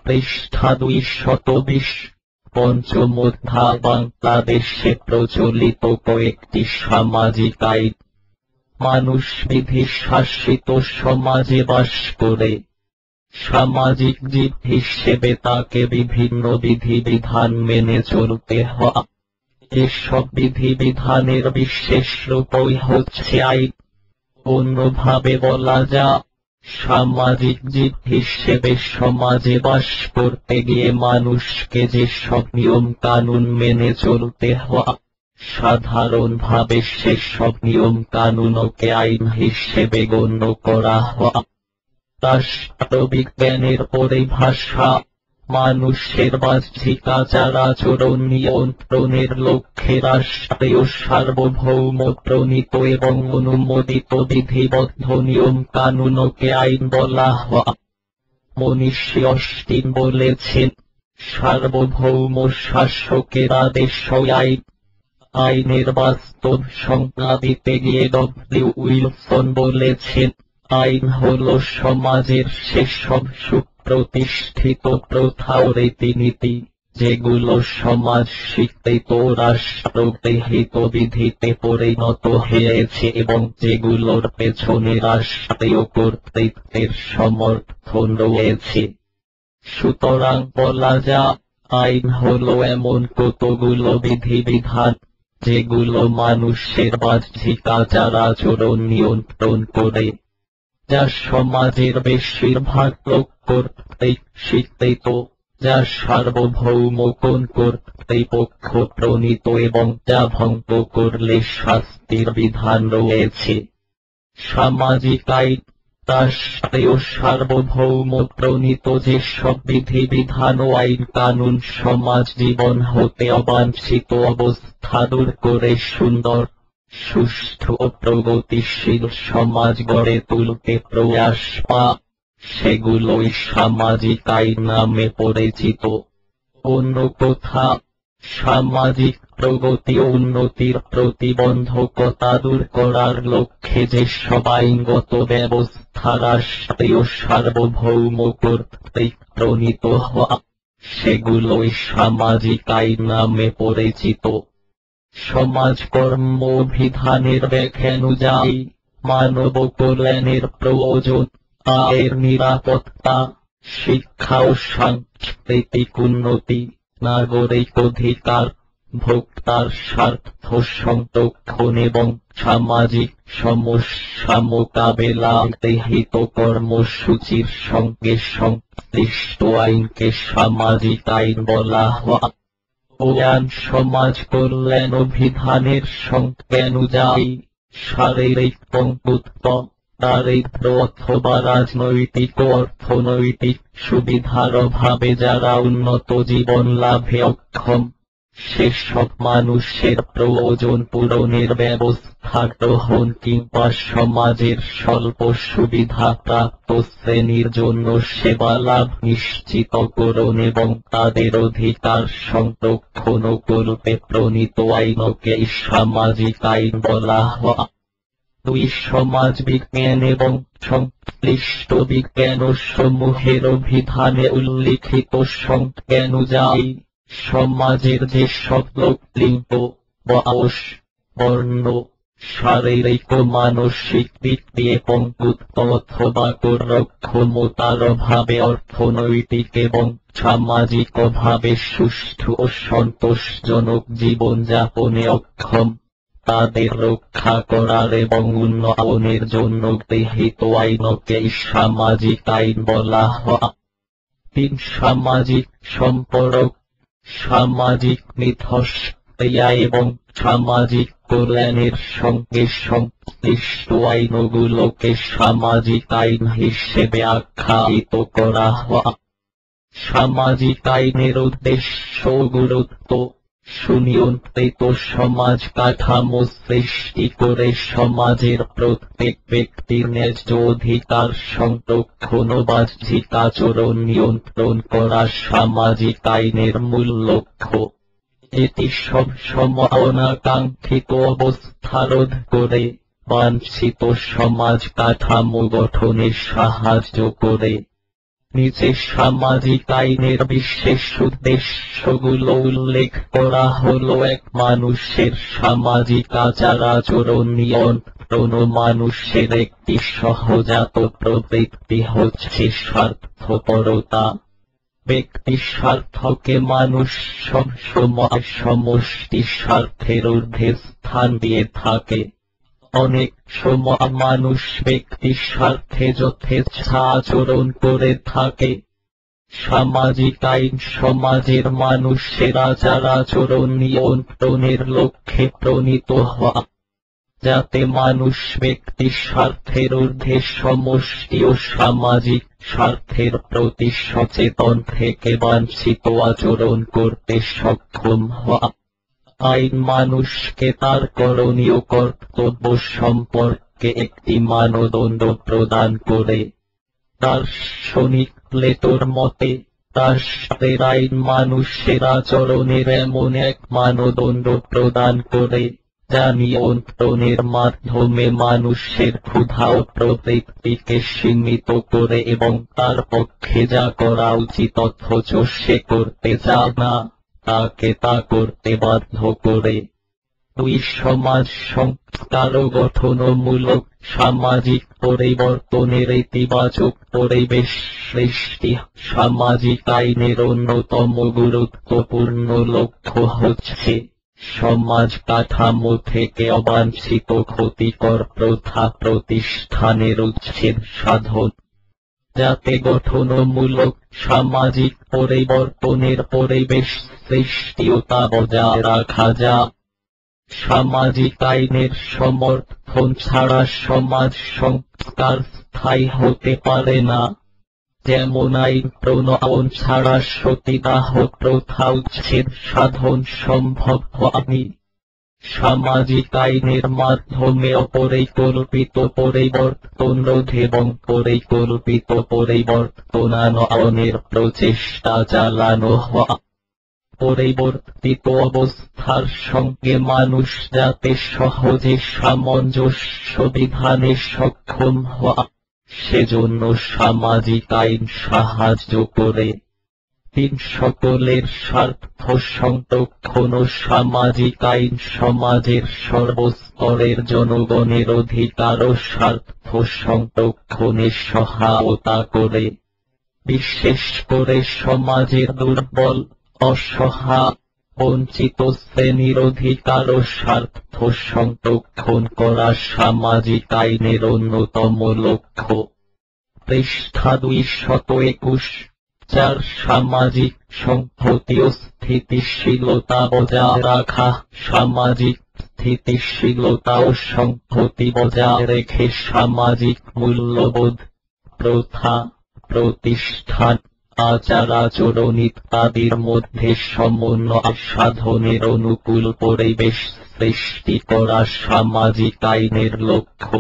পৃষ্ঠা 220। পঞ্চম অধ্যায় বাংলাদেশে প্রচলিত কয়েকটি সামাজিক আইন। মানুষ বিধি শাসিত সমাজে বাস করে। সামাজিক জীব হিসেবে তাকে বিভিন্ন বিধিবিধান মেনে চলতে হয়। এসব বিধিবিধানের বিশেষ রূপই হচ্ছে আইন। অন্যভাবে বলা যায়, সামাজিক জীব হিসেবে সমাজে বাস করতে গিয়ে মানুষকে যেসব নিয়ম কানুন মেনে চলতে হয়, সাধারণভাবে সেসব নিয়ম কানুনকে আইন হিসেবে গণ্য করা হয়। রাষ্ট্রবিজ্ঞানের পরিভাষা, মানুষের বাহ্যিক আচার-আচরণ নিয়ন্ত্রণের লক্ষ্যে রাষ্ট্রীয় সার্বভৌম প্রণীত এবং অনুমোদিত বিধিবদ্ধ নিয়ম কানুনকে আইন বলা হয়। মনীষী অস্টিন বলেছেন, সার্বভৌম শাসকের আদেশই আইন। আইনের বাস্তব সংজ্ঞা দিতে গিয়ে ডব্লিউ উইলসন বলেছেন, আইন হল সমাজের সেসব সুপ্রতিষ্ঠিত প্রথা ও রীতিনীতি, যেগুলো সমাজ স্বীকৃত রাষ্ট্রগৃহীত বিধিতে পরিণত হয়েছে এবং যেগুলোর পেছনে রাষ্ট্রীয় কর্তৃত্বের সমর্থন রয়েছে। সুতরাং বলা যায়, আইন হল এমন কতগুলো বিধিবিধান, যেগুলো মানুষের বাহ্যিক আচার-আচরণ নিয়ন্ত্রণ করে, যা সমাজের বেশিরভাগ লোক কর্তৃক স্বীকৃত, যা সার্বভৌম কোন কর্তৃপক্ষ প্রণীত এবং যা ভঙ্গ করলে শাস্তির বিধান রয়েছে। সামাজিক আইন, রাষ্ট্রীয় সার্বভৌম প্রণীত যেসব বিধিবিধান ও আইন কানুন সমাজ জীবন হতে অবাঞ্ছিত অবস্থা দূর করে সুন্দর, সুষ্ঠু ও প্রগতিশীল সমাজ গড়ে তুলতে প্রয়াস পায়, সেগুলোই সামাজিক আইন নামে পরিচিত। অন্য কথা, সামাজিক প্রগতি ও উন্নতির প্রতিবন্ধকতা দূর করার লক্ষ্যে যেসব আইনগত ব্যবস্থা রাষ্ট্রীয় সার্বভৌম কর্তৃক প্রণীত হয়, সেগুলোই সামাজিক আইন নামে পরিচিত। সমাজকর্ম অভিধানের ব্যাখ্যা অনুযায়ী, মানব কল্যাণের প্রয়োজন, আয়ের নিরাপত্তা, শিক্ষা ও সাংস্কৃতিক উন্নতি, নাগরিক অধিকার, ভোক্তার স্বার্থ সংরক্ষণ এবং সামাজিক সমস্যা মোকাবেলায় গৃহীত কর্মসূচির সঙ্গে সংশ্লিষ্ট আইনকে সামাজিক আইন বলা হয়। ওয়ান সমাজ কল্যাণ অভিধানের সংজ্ঞা অনুযায়ী, শারীরিক পঙ্গুত্ব, দারিদ্র্য অথবা রাজনৈতিক ও অর্থনৈতিক সুবিধার অভাবে যারা উন্নত জীবন লাভে অক্ষম, সেসব মানুষের প্রয়োজন পূরণের ব্যবস্থা গ্রহণ কিংবা সমাজের স্বল্প সুবিধা প্রাপ্ত শ্রেণীর জন্য সেবা লাভ নিশ্চিতকরণ এবং তাদের অধিকার সংরক্ষণ করতে প্রণীত আইনকে সামাজিক আইন বলা হয়। দুই সমাজ বিজ্ঞান এবং সংশ্লিষ্ট বিজ্ঞান সমূহের অভিধানে উল্লিখিত সংজ্ঞা অনুযায়ী, সমাজের যেসব লোক লিঙ্গ, বয়স, বর্ণ, শারীরিক ও মানসিক দিক দিয়ে পঙ্গুত্ব অথবা কর্মক্ষমতার অভাবে অর্থনৈতিক এবং সামাজিক অভাবে সুষ্ঠু ও সন্তোষজনক জীবনযাপনে অক্ষম, তাদের রক্ষা করার এবং উন্নয়নের জন্য গৃহীত আইনকে সামাজিক আইন বলা হয়। তিন সামাজিক সম্পর্ক, সামাজিক মিথস্ক্রিয়া এবং সামাজিক কল্যাণের সঙ্গে সংশ্লিষ্ট আইনগুলোকে সামাজিক আইন হিসেবে আখ্যায়িত করা হয়। সামাজিক আইনের উদ্দেশ্য ও গুরুত্ব, সুনিয়ন্ত্রিত সমাজ কাঠামো সৃষ্টি করে সমাজের প্রত্যেক ব্যক্তির ন্যায্য অধিকার সংরক্ষণ ও বাহ্যিক আচরণ নিয়ন্ত্রণ করা সামাজিক আইনের মূল লক্ষ্য। এটি সব সময় অনাকাঙ্ক্ষিত অবস্থা রোধ করে বাঞ্ছিত সমাজ কাঠামো গঠনে সাহায্য করে। নিচে সামাজিক আইনের বিশেষ উদ্দেশ্যগুলো উল্লেখ করা হলো। এক, মানুষের সামাজিক আচার আচরণ নিয়ন্ত্রণ। মানুষের একটি সহজাত প্রবৃত্তি হচ্ছে স্বার্থপরতা। ব্যক্তি স্বার্থকে মানুষ সবসময় সমষ্টি স্বার্থের ঊর্ধ্বে স্থান দিয়ে থাকে। অনেক সময় মানুষ ব্যক্তি স্বার্থে যথেচ্ছ আচরণ করে থাকে। সামাজিক আইন সমাজের মানুষের আচার আচরণ নিয়ন্ত্রণের লক্ষ্যে প্রণীত হওয়া, যাতে মানুষ ব্যক্তি স্বার্থের ঊর্ধ্বে সমষ্টি ও সামাজিক স্বার্থের প্রতি সচেতন থেকে বাঞ্ছিত আচরণ করতে সক্ষম হওয়া। আইন মানুষকে তার করণীয় কর্তব্য সম্পর্কে একটি মানদণ্ড প্রদান করে। দার্শনিক প্লেটোর মতে, রাষ্ট্রের আইন মানুষের আচরণের এমন এক মানদণ্ড প্রদান করে, যা নিয়ন্ত্রণের মাধ্যমে মানুষের ক্ষুধা ও প্রবৃত্তিকে সীমিত করে এবং তার পক্ষে যা করা উচিত অথচ সে করতে চায় না, তাকে তা করতে বাধ্য করে। দুই, সমাজ সংস্কার ও গঠনমূলক সামাজিক পরিবর্তনের ইতিবাচক পরিবেশ সৃষ্টি। সামাজিক আইনের অন্যতম গুরুত্বপূর্ণ লক্ষ্য হচ্ছে সমাজ কাঠামো থেকে অবাঞ্ছিত ক্ষতিকর প্রথা প্রতিষ্ঠানের উচ্ছেদ সাধন, যাতে গঠনমূলক সামাজিক পরিবর্তনের পরিবেশ সৃষ্টি ও তা বজায় রাখা যায়। সামাজিক আইনের সমর্থন ছাড়া সমাজ সংস্কার স্থায়ী হতে পারে না। যেমন আইন প্রণয়ন ছাড়া সতীদাহ প্রথা উচ্ছেদ সাধন সম্ভব হয়নি। সামাজিক আইনের মাধ্যমে অপরিকল্পিত পরিবর্তন রোধ এবং পরিকল্পিত পরিবর্তনায়নের প্রচেষ্টা চালানো হয়। পরিবর্তিত অবস্থার সঙ্গে মানুষ যাতে সহজে সামঞ্জস্য বিধানে সক্ষম হয়, সেজন্য সামাজিক আইন সাহায্য করে। 3, সকলের স্বার্থ সংরক্ষণ ও সামাজিক আইন সমাজের সর্বস্তরের জনগণের অধিকার ও স্বার্থ সংরক্ষণে সহায়তা করে। বিশেষ করে সমাজের দুর্বল, অসহায়, বঞ্চিত শ্রেণীর অধিকার ও স্বার্থ সংরক্ষণ করা সামাজিক আইনের অন্যতম লক্ষ্য। পৃষ্ঠা 221। 4, সামাজিক সংহতি ও স্থিতিশীলতা বজায় রাখা। সামাজিক স্থিতিশীলতা ও সংহতি বজায় রেখে সামাজিক মূল্যবোধ, প্রথা, প্রতিষ্ঠান, আচার আচরণ ইত্যাদির মধ্যে সমন্বয় সাধনের অনুকূল পরিবেশ সৃষ্টি করা সামাজিক আইনের লক্ষ্য।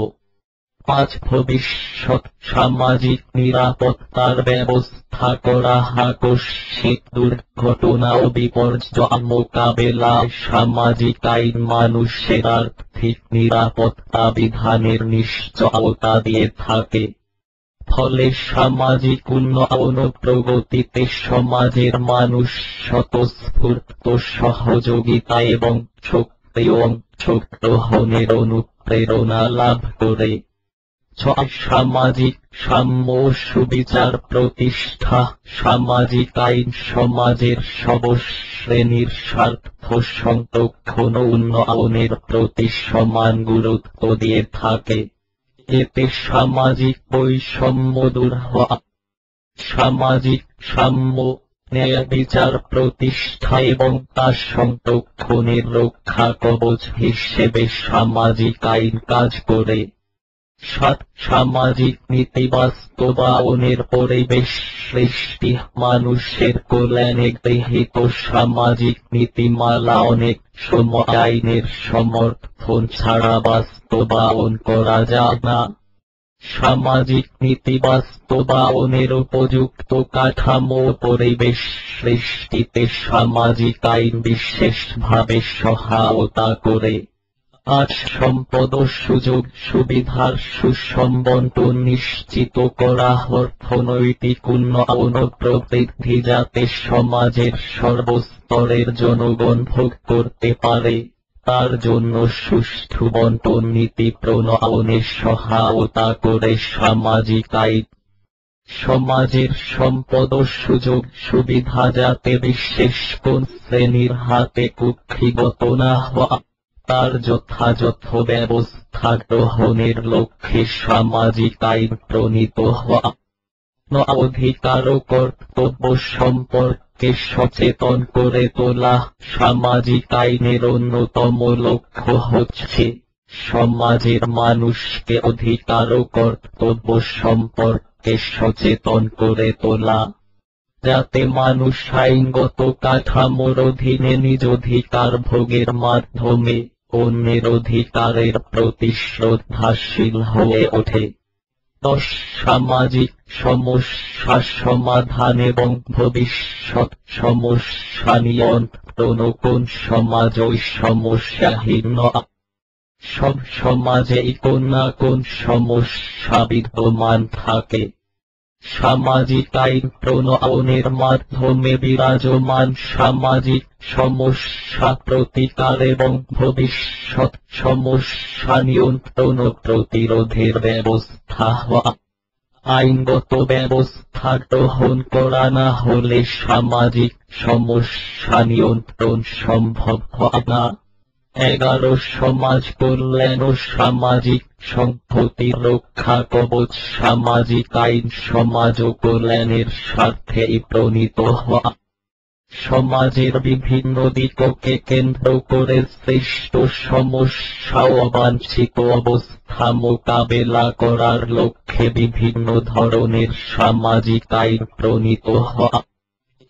5, ভবিষ্যৎ সামাজিক নিরাপত্তার ব্যবস্থা করা। আকস্মিক দুর্ঘটনা ও বিপর্যয় মোকাবেলায় সামাজিক আইন মানুষের আর্থিক নিরাপত্তা বিধানের নিশ্চয়তা দিয়ে থাকে। ফলে সামাজিক উন্নয়ন ও প্রগতিতে সমাজের মানুষ স্বতঃস্ফূর্ত সহযোগিতা এবং সক্রিয় অংশগ্রহণের অনুপ্রেরণা লাভ করে। 6, সামাজিক সাম্য ও সুবিচার প্রতিষ্ঠা। সামাজিক আইন সমাজের সব শ্রেণীর স্বার্থ সংরক্ষণ ও উন্নয়নের প্রতি সমান গুরুত্ব দিয়ে থাকে। এতে সামাজিক বৈষম্য দূর হয়। সামাজিক সাম্য, ন্যায় বিচার প্রতিষ্ঠা এবং তা সংরক্ষণের রক্ষা কবচ হিসেবে সামাজিক আইন কাজ করে। 7, সামাজিক নীতি বাস্তবায়নের পরিবেশ সৃষ্টি। মানুষের কল্যাণে গৃহীত সামাজিক নীতিমালা অনেক সময় আইনের সমর্থন ছাড়া বাস্তবায়ন করা যায় না। সামাজিক নীতি বাস্তবায়নের উপযুক্ত কাঠামো পরিবেশ সৃষ্টিতে সামাজিক আইন বিশেষভাবে সহায়তা করে। আজ সম্পদ ও সুযোগ সুবিধার সুষম বণ্টন নিশ্চিত করা, অর্থনৈতিক উন্নয়ন ও প্রবৃদ্ধি যাতে সমাজের সর্বস্তরের জনগণ ভোগ করতে পারে, তার জন্য সুষ্ঠু বণ্টন নীতি প্রণয়নে সহায়তা করে সামাজিক আইন। সমাজের সম্পদ ও সুযোগ সুবিধা যাতে বিশেষ কোন শ্রেণীর হাতে কুক্ষিগত না হওয়া, তার যথাযথ ব্যবস্থা গ্রহণের লক্ষ্যে সামাজিক আইন প্রণীত হওয়া। অধিকার ও কর্তব্য সম্পর্কে সচেতন করে তোলা। সামাজিক আইনের অন্যতম লক্ষ্য হচ্ছে সমাজের মানুষকে অধিকার ও কর্তব্য সম্পর্কে সচেতন করে তোলা, যাতে মানুষ আইনগত কাঠামোর অধীনে নিজ অধিকার ভোগের মাধ্যমে অন্যের অধিকারের প্রতি শ্রদ্ধাশীল হয়ে ওঠে। 10 সামাজিক সমস্যা সমাধান এবং ভবিষ্যৎ সমস্যা নিয়ন্ত্রণ। কোন সমাজ ওই সমস্যাহীন নয়? সব সমাজেই কোন না কোন সমস্যা বিদ্যমান থাকে। সামাজিক আইন প্রণয়নের মাধ্যমে বিরাজমান সামাজিক সমস্যা প্রতিকার এবং ভবিষ্যৎ সমস্যা নিয়ন্ত্রণ ও প্রতিরোধের ব্যবস্থা হওয়া। আইনগত ব্যবস্থা গ্রহণ করা না হলে সামাজিক সমস্যা নিয়ন্ত্রণ সম্ভব হয় না। 11 সমাজ কল্যাণ ও সামাজিক সংহতি রক্ষা কবচ। সামাজিক আইন সমাজ ও কল্যাণের স্বার্থেই প্রণীত হওয়া। সমাজের বিভিন্ন দিককে কেন্দ্র করে সৃষ্ট সমস্যা ও অবাঞ্ছিত অবস্থা মোকাবেলা করার লক্ষ্যে বিভিন্ন ধরনের সামাজিক আইন প্রণীত হওয়া।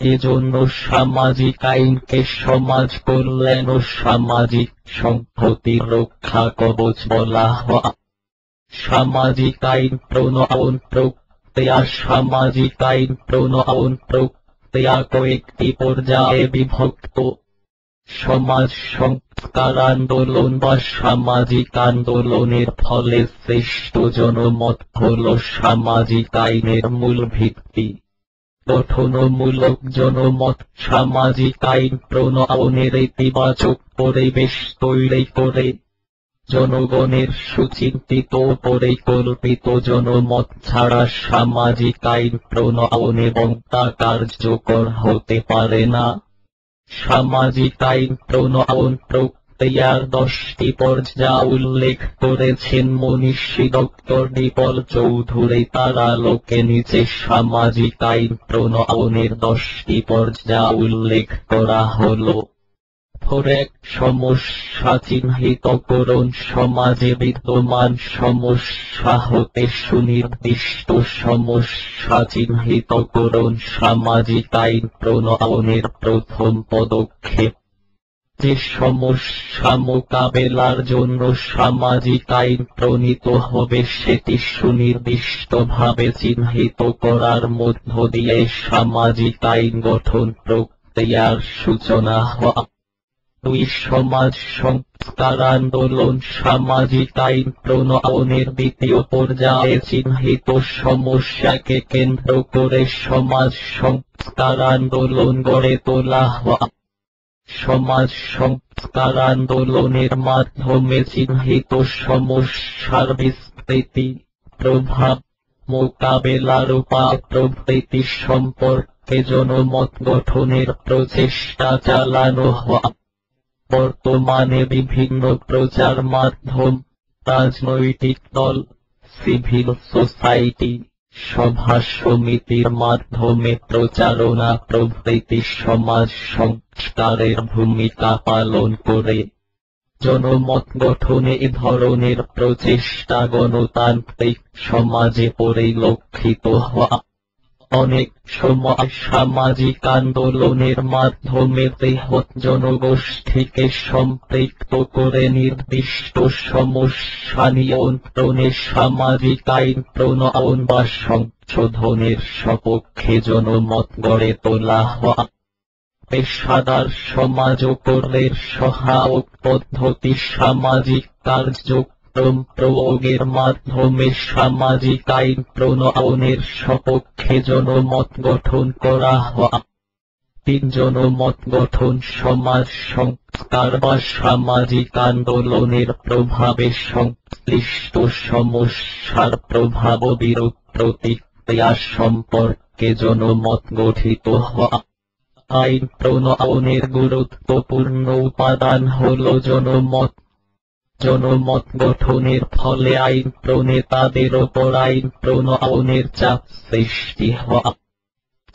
এজন্য সামাজিক আইনকে সমাজ কল্যাণ ও সামাজিক সংহতি রক্ষা কবচ বলা হয়। সামাজিক আইন প্রণয়ন প্রক্রিয়া। সামাজিক আইন প্রণয়ন প্রক্রিয়া কয়েকটি পর্যায়ে বিভক্ত। সমাজ সংস্কার আন্দোলন বা সামাজিক আন্দোলনের ফলে সৃষ্ট জনমত হল সামাজিক আইনের মূল ভিত্তি। গঠনমূলক জনমত। সামাজিক আইন প্রণয়নের ইতিবাচক পরিবেশ তৈরি করে জনগণের সুচিন্তিত ও পরিকল্পিত জনমত ছাড়া সামাজিক আইন প্রণয়ন এবং তা কার্যকর হতে পারে না। সামাজিক আইন প্রণয়ন প্রক্রিয়ার 10টি পর্যায় উল্লেখ করেছেন মনীষী ডক্টর ডিপল চৌধুরী। তার আলোকে নিচে সামাজিক আইন প্রণয়নের 10টি পর্যায় উল্লেখ করা হল। 1 সমস্যা চিহ্নিতকরণ। সমাজে বিদ্যমান সমস্যা হতে সুনির্দিষ্ট সমস্যা চিহ্নিতকরণ সামাজিক আইন প্রণয়নের প্রথম পদক্ষেপ। যে সমস্যা মোকাবেলার জন্য সামাজিক আইন প্রণীত হবে সেটি সুনির্দিষ্টভাবে চিহ্নিত করার মধ্য দিয়ে সামাজিক আইন গঠন প্রক্রিয়ার সূচনা হয়। 2 সমাজ সংস্কার আন্দোলন। সামাজিক আইন প্রণয়নের দ্বিতীয় পর্যায়ে চিহ্নিত সমস্যাকে কেন্দ্র করে সমাজ সংস্কার আন্দোলন গড়ে তোলা হয়। সমাজ সংস্কার আন্দোলনের মাধ্যমে চিহ্নিত সমস্যার বিস্তৃতি, প্রভাব, মোকাবেলার উপায় প্রভৃতি সম্পর্কে জনমত গঠনের প্রচেষ্টা চালানো হয়। বর্তমানে বিভিন্ন প্রচার মাধ্যম, রাজনৈতিক দল, সিভিল সোসাইটি, সভা সমিতির মাধ্যমে প্রচারণা প্রভৃতি সমাজ সংস্কারের ভূমিকা পালন করে। জনমত গঠনে এ ধরনের প্রচেষ্টা গণতান্ত্রিক সমাজে পরিলক্ষিত হয়। অনেক সময় সামাজিক আন্দোলনের মাধ্যমে বৃহৎ জনগোষ্ঠীকে সম্পৃক্ত করে নির্দিষ্ট সমস্যা নিয়ন্ত্রণে সামাজিক আইন প্রণয়ন বা সংশোধনের সপক্ষে জনমত গড়ে তোলা হয়। পেশাদার সমাজ ও কর্মের সহায়ক পদ্ধতি সামাজিক কার্যক্রম প্রয়োগের মাধ্যমে সামাজিক আইন প্রণয়নের সপক্ষে জনমত গঠন করা হয়। 3 জনমত গঠন সমাজ সংস্কার বা সামাজিক আন্দোলনের প্রভাবে সংশ্লিষ্ট সমস্যার প্রভাব ও বিরূপ প্রতিক্রিয়া সম্পর্কে জনমত গঠিত হয়। আইন প্রণয়নের গুরুত্বপূর্ণ উপাদান হল জনমত। জনমত গঠনের ফলে আইন প্রণেতাদের ওপর আইন প্রণয়নের চাপ সৃষ্টি হয়।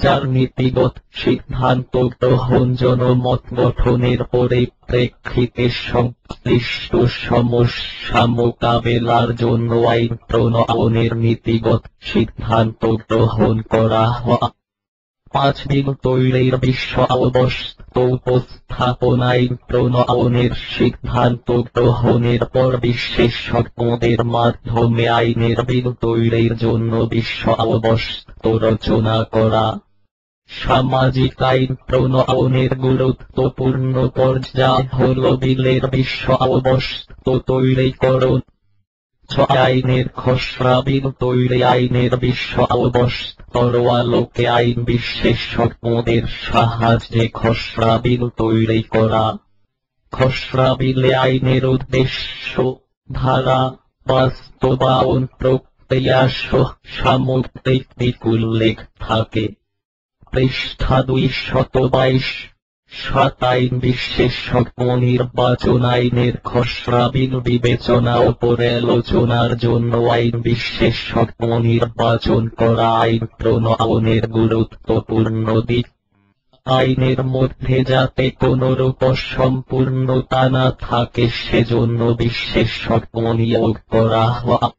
4 নীতিগত সিদ্ধান্ত গ্রহণ জনমত গঠনের পরিপ্রেক্ষিতে সংশ্লিষ্ট সমস্যা মোকাবেলার জন্য আইন প্রণয়নের নীতিগত সিদ্ধান্ত গ্রহণ করা হয়। 5 বিল তৈরির বিষয়বস্তু উপস্থাপন আইন প্রণয়নের সিদ্ধান্ত গ্রহণের পর বিশেষজ্ঞদের মাধ্যমে আইনের বিল তৈরির জন্য বিষয়বস্তু রচনা করা। সামাজিক আইন প্রণয়নের গুরুত্বপূর্ণ পর্যায় হল বিলের বিষয়বস্তু তৈরিকরণ। 6 আইনের খসড়া বিল তৈরি আইনের বিষয়বস্তুর আলোকে আইন বিশেষজ্ঞদের সাহায্যে খসড়া বিল তৈরি করা। খসড়া বিলে আইনের উদ্দেশ্য, ধারা, বাস্তবায়ন প্রক্রিয়া সহ সামগ্রিক দিক উল্লেখ থাকে। পৃষ্ঠা 222। 7 আইন বিশেষজ্ঞ নির্বাচন আইনের খসড়া বিল বিবেচনা ও পর্যালোচনার জন্য আইন বিশেষজ্ঞ নির্বাচন করা আইন প্রণয়নের গুরুত্বপূর্ণ দিক। আইনের মধ্যে যাতে কোনরূপ অসম্পূর্ণতা না থাকে সেজন্য বিশেষজ্ঞ নিয়োগ করা হয়।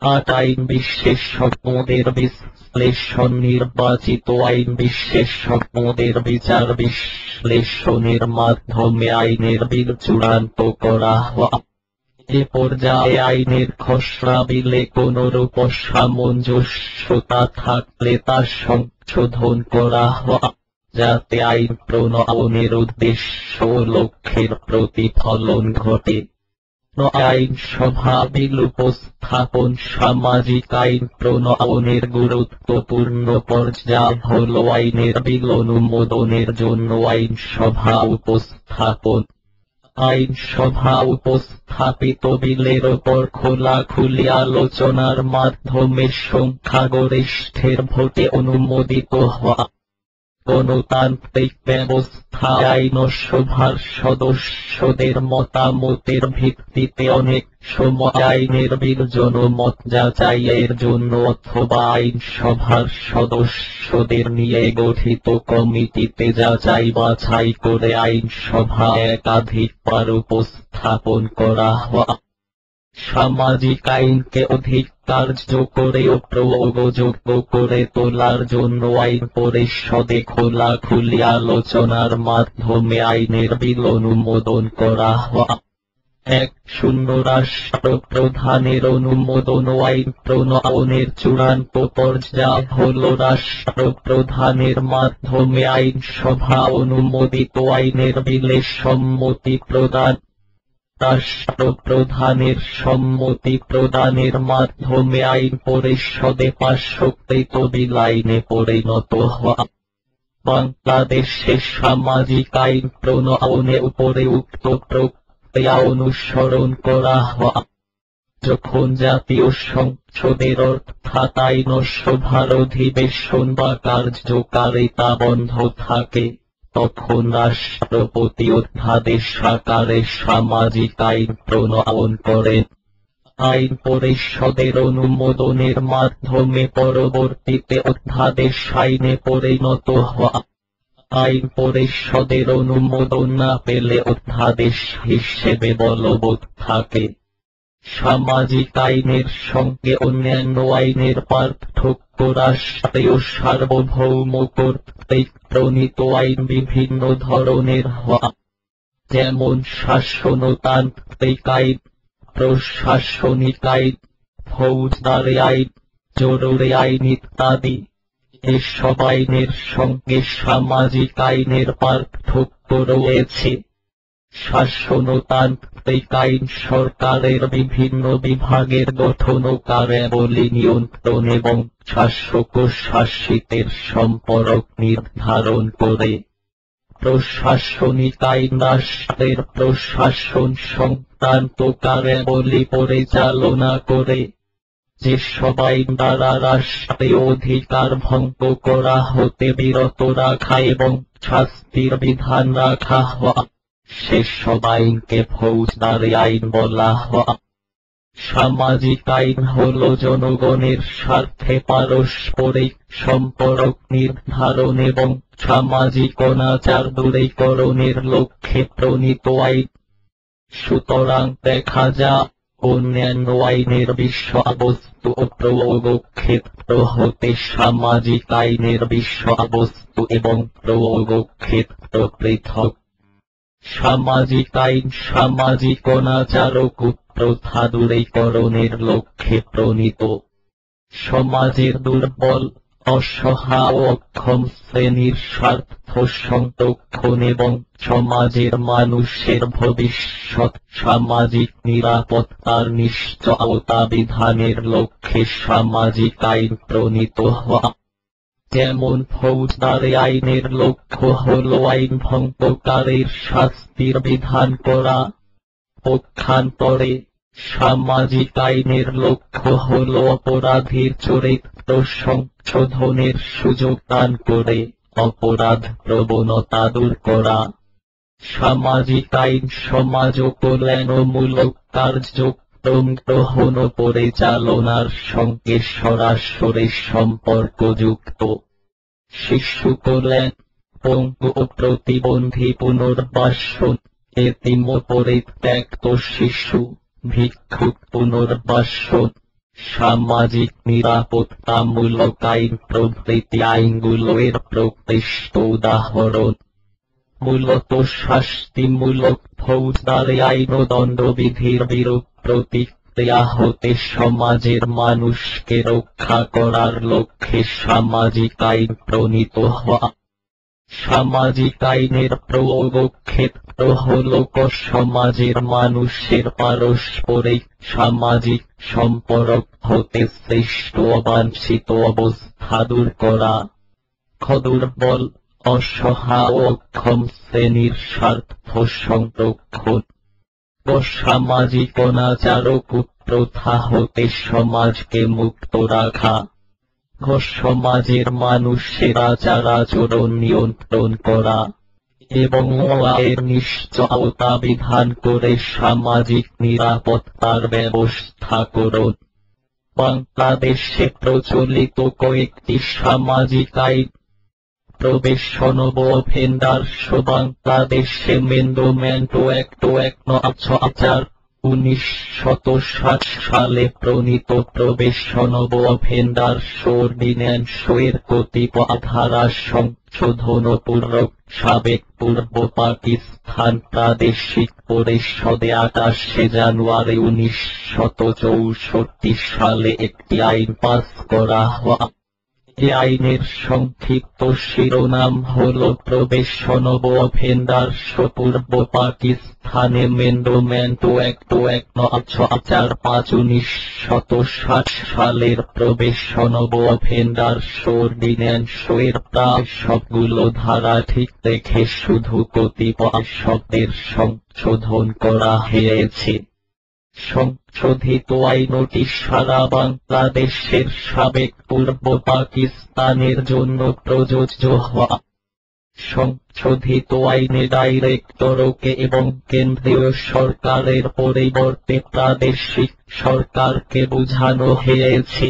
8 আইন বিশেষজ্ঞদের বিশ্লেষণ নির্বাচিত আইন বিশেষজ্ঞদের বিচার বিশ্লেষণের মাধ্যমে আইনের বিল চূড়ান্ত করা হয়। এ পর্যায়ে আইনের খসড়া বিলে কোনরূপ অসামঞ্জস্যতা থাকলে তা সংশোধন করা হয়, যাতে আইন প্রণয়নের উদ্দেশ্য ও লক্ষ্যের প্রতিফলন ঘটে। আইনসভা বিল উপস্থাপন সামাজিক আইন প্রণয়নের গুরুত্বপূর্ণ পর্যায় হল আইনের বিল অনুমোদনের জন্য আইনসভা উপস্থাপন। আইনসভা উপস্থাপিত বিলের ওপর খোলাখুলি আলোচনার মাধ্যমে সংখ্যাগরিষ্ঠের ভোটে অনুমোদিত হওয়া। গণতান্ত্রিক ব্যবস্থায় আইনসভার সদস্যদের মতামতের ভিত্তিতে অনেক সময় আইনের বিল জনমত যাচাইয়ের জন্য অথবা আইনসভার সদস্যদের নিয়ে গঠিত কমিটিতে যাচাই বাছাই করে আইনসভা একাধিকবার উপস্থাপন করা হয়। সামাজিক আইনকে অধিক কার্যকরী ও প্রয়োগযোগ্য করে তোলার জন্য আইন পরিষদে খোলাখুলি আলোচনার মাধ্যমে আইনের বিল অনুমোদন করা হয়। 1 রাষ্ট্রপ্রধানের অনুমোদন ও আইন প্রণয়নের চূড়ান্ত পর্যায় হল রাষ্ট্রপ্রধানের মাধ্যমে আইনসভা অনুমোদিত আইনের বিলে সম্মতি প্রদান। রাষ্ট্রপ্রধানের সম্মতি প্রদানের মাধ্যমে আইন পরিষদে পাশকৃত বিল আইনে পরিণত হয়। বাংলাদেশে সামাজিক আইন প্রণয়নে উপরে উক্ত প্রক্রিয়া অনুসরণ করা হয়। যখন জাতীয় সংসদের অর্থাৎ আইনসভার অধিবেশন বা কার্যকারিতা বন্ধ থাকে, তখন রাষ্ট্রপতি অধ্যাদেশ আকারে সামাজিক আইন প্রণয়ন করেন। আইন পরিষদের অনুমোদনের মাধ্যমে পরবর্তীতে অধ্যাদেশ আইনে পরিণত হয়। আইন পরিষদের অনুমোদন না পেলে অধ্যাদেশ হিসেবে বলবৎ থাকে। সামাজিক আইনের সঙ্গে অন্যান্য আইনের পার্থক্য: রাষ্ট্রীয় সার্বভৌম কর্তৃক প্রণীত আইন বিভিন্ন ধরনের হয়, যেমন শাসনতান্ত্রিক আইন, প্রশাসনিক আইন, ফৌজদারি আইন, জরুরি আইন ইত্যাদি। এসব আইনের সঙ্গে সামাজিক আইনের পার্থক্য রয়েছে। শাসনতান্ত্রিক আইন সরকারের বিভিন্ন বিভাগের গঠন ও কার্যাবলী নিয়ন্ত্রণ এবং শাসক ও শাসিতের সম্পর্ক নির্ধারণ করে। প্রশাসনিক আইন রাষ্ট্রের প্রশাসন সংক্রান্ত কার্যাবলী পরিচালনা করে। যেসব আইন দ্বারা রাষ্ট্রীয় অধিকার ভঙ্গ করা হতে বিরত রাখা এবং শাস্তির বিধান রাখা হয়, সেসব আইনকে ফৌজদারি আইন বলা হয়। সামাজিক আইন হল জনগণের স্বার্থে পারস্পরিক সম্পর্ক নির্ধারণ এবং সামাজিক অনাচার দূরীকরণের লক্ষ্যে প্রণীত আইন। সুতরাং দেখা যায়, অন্যান্য আইনের বিষয়বস্তু ও প্রয়োগ ক্ষেত্র হতে সামাজিক আইনের বিষয়বস্তু এবং প্রয়োগ ক্ষেত্র পৃথক। সামাজিক আইন সামাজিক অনাচার ও কুপ্রথা দূরীকরণের লক্ষ্যে প্রণীত। সমাজের দুর্বল, অসহায় ও অক্ষম শ্রেণীর স্বার্থ সংরক্ষণ এবং সমাজের মানুষের ভবিষ্যৎ সামাজিক নিরাপত্তার নিশ্চয়তা বিধানের লক্ষ্যে সামাজিক আইন প্রণীত হয়। যেমন ফৌজদারি আইনের লক্ষ্য হল আইন ভঙ্গকারীর শাস্তির বিধান করা। পক্ষান্তরে সামাজিক আইনের লক্ষ্য হল অপরাধীর চরিত্র সংশোধনের সুযোগ দান করে অপরাধ প্রবণতা দূর করা। সামাজিক আইন সমাজ কল্যাণমূলক কার্যক্রম গ্রহণ ও পরিচালনার সঙ্গে সরাসরি সম্পর্কযুক্ত। শিশু কল্যাণ, পঙ্গু ও প্রতিবন্ধী পুনর্বাসন, এতিম ও পরিত্যক্ত শিশু, ভিক্ষুক পুনর্বাসন, সামাজিক নিরাপত্তামূলক আইন প্রভৃতি আইনগুলো এর প্রকৃষ্ট উদাহরণ। মূলত শাস্তিমূলক ফৌজদারি আইন ও দণ্ডবিধির বিরূপ প্রতিক্রিয়া হতে সমাজের মানুষকে রক্ষা করার লক্ষ্যে সামাজিক আইন প্রণীত হয়। সামাজিক আইনের প্রয়োগ ক্ষেত্র হল সমাজের মানুষের পারস্পরিক সামাজিক সম্পর্ক হতে সৃষ্ট অবাঞ্ছিত অবস্থা দূর করা। দুর্বল, অসহায় ও অক্ষম শ্রেণীর স্বার্থ সংরক্ষণ। সামাজিক অনাচার ও কুপ্রথা হতে সমাজকে মুক্ত রাখা। সমাজের মানুষের আচার আচরণ নিয়ন্ত্রণ করা এবং আইনের নিশ্চয়তা বিধান করে সামাজিক নিরাপত্তার ব্যবস্থা করুন। বাংলাদেশে প্রচলিত কয়েকটি সামাজিক আইন। Probation of offenders Bangladesh amendment act 1960 সালে প্রণীত প্রবেশন অব অফেন্ডার্স অর্ডিন্যান্স এর কতিপয় ধারা সংশোধনপূর্বক সাবেক পূর্ব পাকিস্তান প্রাদেশিক পরিষদে 28 জানুয়ারি 1964 সালে একটি আইন পাস করা হয়। এই আইনের সংক্ষিপ্ত শিরোনাম হল probation of offenders Purba Pakistan amendment act 1960 সালের প্রবেশন অব অফেন্ডার্স অর্ডিন্যান্স এর প্রায় সবগুলো ধারা ঠিক রেখে শুধু কতিপয় শব্দের সংশোধন করা হয়েছে। সংশোধিত আইনটি সারা বাংলাদেশের সাবেক পূর্ব পাকিস্তানের জন্য প্রযোজ্য হয়। সংশোধিত আইনে ডাইরেক্টরকে এবং কেন্দ্রীয় সরকারের পরিবর্তে প্রাদেশিক সরকারকে বোঝানো হয়েছে।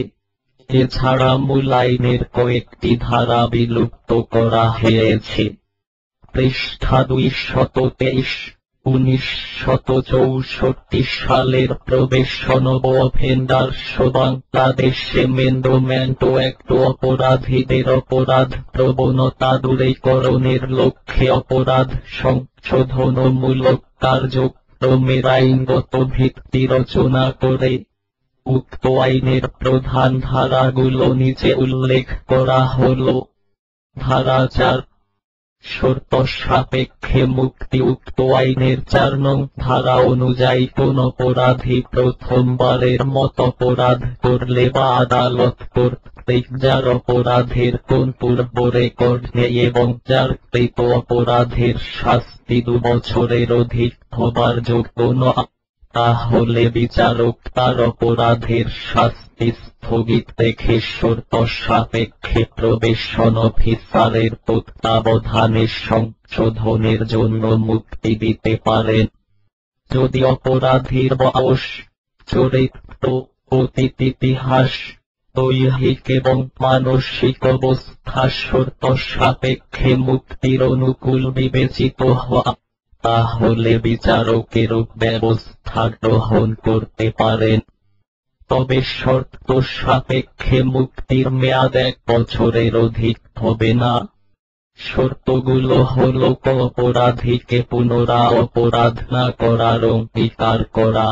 এছাড়া মূল আইনের কয়েকটি ধারা বিলুপ্ত করা হয়েছে। পৃষ্ঠা 223। 1964 সালের probation of offenders Bangladesh amendment act অপরাধীদের অপরাধ প্রবণতা দূরীকরণের লক্ষ্যে অপরাধ সংশোধনমূলক কার্যক্রমের আইনগত ভিত্তি রচনা করে উক্ত আইনের প্রধান ধারাগুলো নিচে উল্লেখ করা হল। ধারা 4, শর্ত সাপেক্ষে মুক্তি। উক্ত আইনের 4 নং ধারা অনুযায়ী কোন অপরাধী প্রথমবারের মতো অপরাধ করলে বা আদালত কর্তৃক যার অপরাধের কোন পূর্ব রেকর্ড নেই এবং যার কৃত অপরাধের শাস্তি 2 বছরের অধিক হবার যোগ্য নয়, তাহলে বিচারক তার অপরাধের শাস্তি স্থগিত রেখে শর্ত সাপেক্ষে প্রবেশন অফিসারের তত্ত্বাবধানে সংশোধনের জন্য মুক্তি দিতে পারেন। যদি অপরাধীর বয়স, চরিত্র, অতীত ইতিহাস, দৈহিক এবং মানসিক অবস্থা শর্ত সাপেক্ষে মুক্তির অনুকূল বিবেচিত হয়, তাহলে বিচারকের ব্যবস্থা গ্রহণ করতে পারেন। তবে শর্ত সাপেক্ষে মুক্তির মেয়াদ 1 বছরের অধিক হবে না। শর্তগুলো হল অপরাধীকে পুনরায় অপরাধ না করার অঙ্গীকার করা,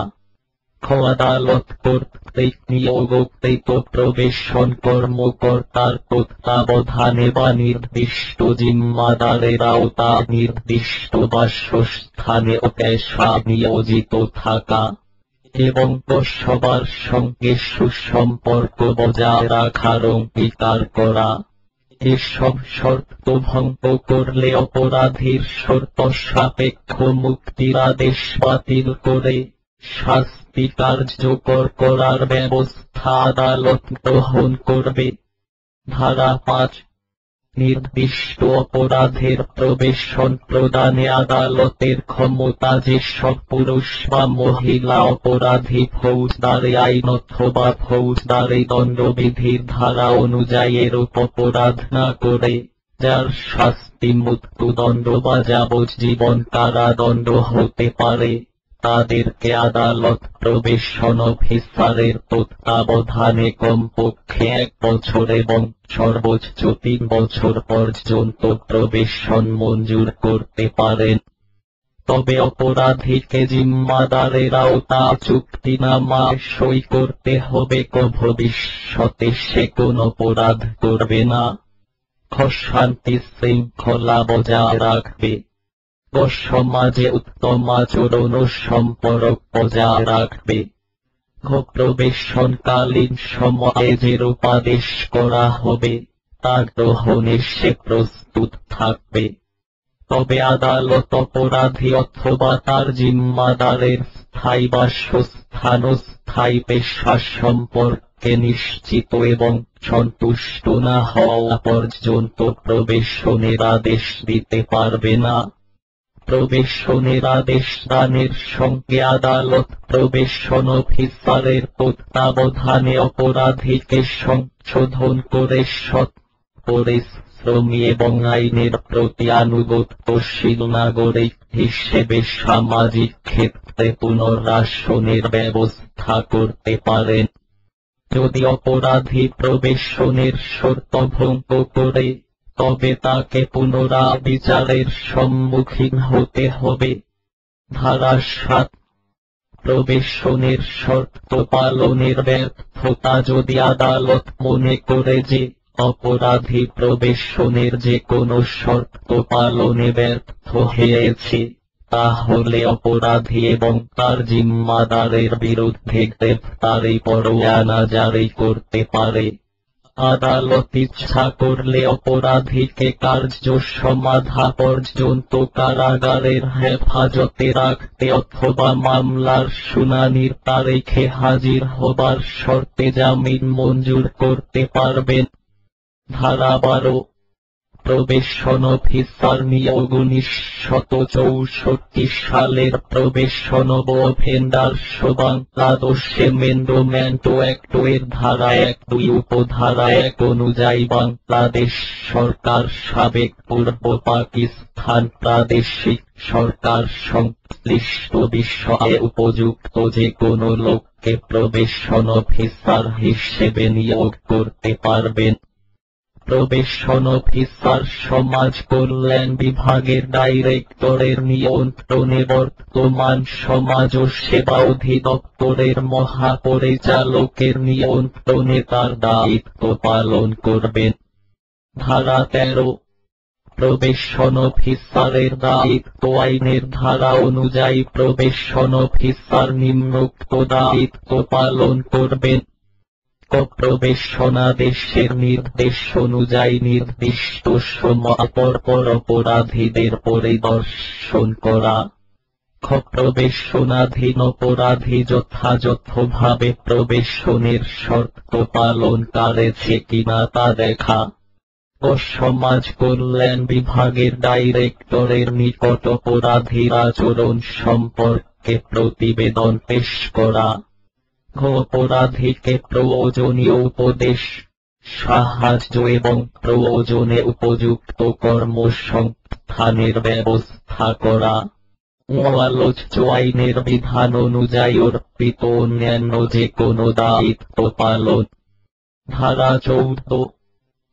আদালত কর্তৃক নিয়োগকৃত প্রবেশন কর্মকর্তার তত্ত্বাবধানে বা নির্দিষ্ট জিম্মাদারের আওতায় নির্দিষ্ট বাসস্থানে ও পেশায় নিয়োজিত থাকা, এবং সবার সঙ্গে সুসম্পর্ক বজায় রাখার অঙ্গীকার করা। এসব শর্ত ভঙ্গ করলে অপরাধীর শর্ত সাপেক্ষ মুক্তির আদেশ বাতিল করে শাস্তি কার্যকর করার ব্যবস্থা আদালত গ্রহণ করবে। ধারা 5, নির্দিষ্ট অপরাধের প্রবেশন প্রদানে আদালতের ক্ষমতা। যেসব পুরুষ বা মহিলা অপরাধী ফৌজদারি আইন অথবা ফৌজদারি দণ্ডবিধির ধারা অনুযায়ী এরূপ অপরাধ না করে, যার শাস্তি মৃত্যুদণ্ড বা যাবজ্জীবন কারাদণ্ড হতে পারে, তাদেরকে আদালত প্রবেশন অফিসারের তত্ত্বাবধানে কমপক্ষে 1 বছর এবং সর্বোচ্চ 3 বছর পর্যন্ত প্রবেশন মঞ্জুর করতে পারেন। তবে অপরাধীকে জিম্মাদারের আওতায় চুক্তিনামায় সই করতে হবে। ভবিষ্যতে সে কোন অপরাধ করবে না, শান্তি শৃঙ্খলা বজায় রাখবে, সমাজে উত্তম আচরণ ও সম্পর্ক বজায় রাখবে। প্রবেশনকালীন সময়ে যেরূপ আদেশ করা হবে তা গ্রহণে সে প্রস্তুত থাকবে। তবে আদালত অপরাধী অথবা তার জিম্মাদারের স্থায়ী বাসস্থান ও স্থায়ী পেশা সম্পর্কে নিশ্চিত এবং সন্তুষ্ট না হওয়া পর্যন্ত প্রবেশনের আদেশ দিতে পারবে না। প্রবেশনের আদেশ দানের সঙ্গে আদালত প্রবেশন অফিসারের তত্ত্বাবধানে অপরাধীকে সংশোধন করে সৎ, পরিশ্রমী এবং আইনের প্রতি আনুগত্যশীল নাগরিক হিসেবে সামাজিক ক্ষেত্রে পুনর্বাসনের ব্যবস্থা করতে পারেন। যদি অপরাধী প্রবেশনের শর্ত ভঙ্গ করে, তবে তাকে পুনরায় বিচারের সম্মুখীন হতে হবে। ধারা 7, প্রবেশনের শর্ত পালনের ব্যর্থতা। যদি আদালত মনে করে যে অপরাধী প্রবেশনের যে কোনো শর্ত পালনে ব্যর্থ হয়েছে, তাহলে অপরাধী এবং তার জিম্মাদারের বিরুদ্ধে গ্রেফতারি পরোয়ানা জারি করতে পারে। আদালত ইচ্ছা করলে অপরাধীকে কার্য সমাধা পর্যন্ত কারাগারের হেফাজতে রাখতে অথবা মামলার শুনানির তারিখে হাজির হবার শর্তে জামিন মঞ্জুর করতে পারবেন। ধারা 12, প্রবেশন অফিসার নিয়োগ। 1964 সালের probation offenders Bangladesh amendment act এর ধারা 1-2 উপধারা 1 অনুযায়ী বাংলাদেশ সরকার সাবেক পূর্ব পাকিস্তান প্রাদেশিক সরকার সংশ্লিষ্ট বিষয়ে উপযুক্ত যে কোনো লোককে প্রবেশন অফিসার হিসেবে নিয়োগ করতে পারবেন। প্রবেশন অফিসার সমাজ কল্যাণ বিভাগের ডাইরেক্টরের নিয়ন্ত্রণে বর্তমান সমাজ ও সেবা অধিদপ্তরের মহাপরিচালকের নিয়ন্ত্রণে তার দায়িত্ব পালন করবেন। ধারা 13। প্রবেশন অফিসারের দায়িত্ব আইনের ধারা অনুযায়ী প্রবেশন অফিসার নিম্নোক্ত দায়িত্ব পালন করবেন। প্রবেশনাদেশের নির্দেশ অনুযায়ী নির্দিষ্ট সময় পর অপরাধীদের পরিদর্শন করা। প্রবেশনাধীন অপরাধী যথাযথভাবে প্রবেশনের শর্ত পালন করেছে কিনা তা দেখা ও সমাজ কল্যাণ বিভাগের ডাইরেক্টরের নিকট অপরাধীর আচরণ সম্পর্কে প্রতিবেদন পেশ করা। অপরাধীকে প্রয়োজনীয় উপদেশ, সাহায্য এবং প্রয়োজনে উপযুক্ত কর্মসংস্থানের ব্যবস্থা করা। আলোচ্য আইনের বিধান অনুযায়ী অর্পিত অন্যান্য যে কোনো দায়িত্ব পালন। ধারা 14।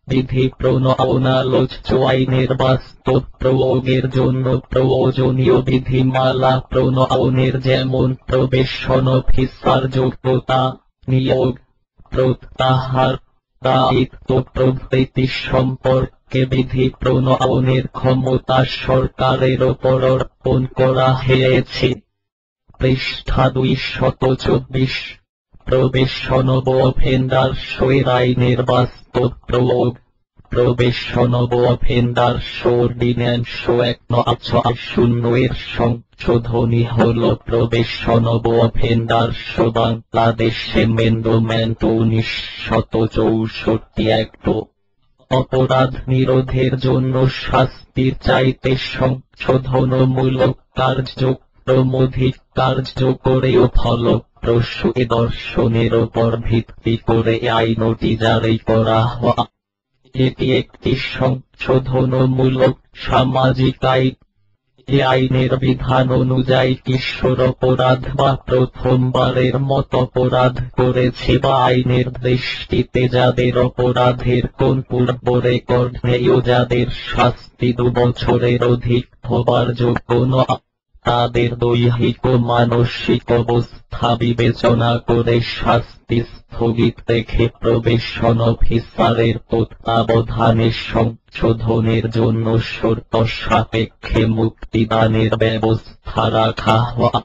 বিধি প্রণয়ন আলোচ্য আইনের বাস্তব প্রয়োগের জন্য প্রয়োজনীয় বিধিমালা প্রণয়নের যেমন প্রবেশন অফিসার যোগ্যতা, নিয়োগ, প্রত্যাহার, দায়িত্ব প্রভৃতি সম্পর্কে বিধি প্রণয়নের ক্ষমতা সরকারের ওপর অর্পণ করা হয়েছে। পৃষ্ঠা 224। প্রবেশন অফেন্ডার্স আইনের বাস্তব প্রয়োগ। প্রবেশন অফেন্ডার্স অর্ডিন্যান্স 1960 এর সংশোধনী হল probation offenders Bangladesh amendment 1964 act. অপরাধ নিরোধের জন্য শাস্তির চাইতে সংশোধনমূলক কার্যক্রম অধিক কার্যকরী ও ফলপ্রসূ দর্শনের ওপর ভিত্তি করে আইনটি জারি করা হয়। এটি একটি সংশোধনমূলক সামাজিক আইন। এই আইনের বিধান অনুযায়ী কিশোর অপরাধ বা প্রথমবারের মতো অপরাধ করেছে বা আইনের দৃষ্টিতে যাদের অপরাধের কোন পূর্ব রেকর্ড নেই ও যাদের শাস্তি 2 বছরের অধিক হবার যোগ্য নয়, তাদের দৈহিক ও মানসিক অবস্থা বিবেচনা করে শাস্তি স্থগিত রেখে প্রবেশন অফিসারের তত্ত্বাবধানে সংশোধনের জন্য শর্ত সাপেক্ষে মুক্তিদানের ব্যবস্থা রাখা হয়।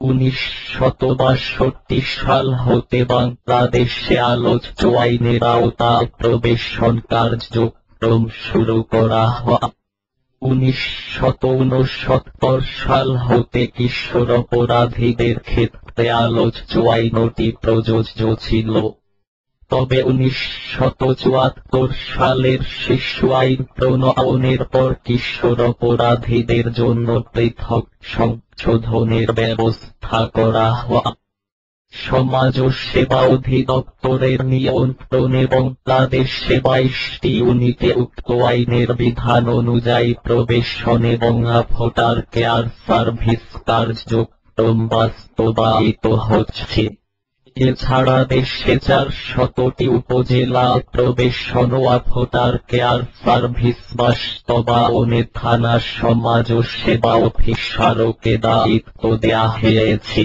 1962 সাল হতে বাংলাদেশে আলোচ্য আইনের আওতায় প্রবেশন কার্যক্রম শুরু করা হয়। 1969 সাল হতে কিশোর অপরাধীদের ক্ষেত্রে আলোচ্য আইনটি প্রযোজ্য ছিল। তবে 1974 সালের শিশু আইন প্রণয়নের পর কিশোর অপরাধীদের জন্য পৃথক সংশোধনের ব্যবস্থা করা হয়। সমাজ ও সেবা অধিদপ্তরের নিয়ন্ত্রণে বাংলাদেশে 22টি ইউনিটে উক্ত আইনের বিধান অনুযায়ী প্রবেশন এবং ভোটার কেয়ার সার্ভিস কার্যক্রম বাস্তবায়িত হচ্ছে। এছাড়া দেশে 400টি উপজেলায় প্রবেশন ও ভোটার কেয়ার সার্ভিস বাস্তবায়নে থানা সমাজ ও সেবা অফিসারকে দায়িত্ব দেয়া হয়েছে।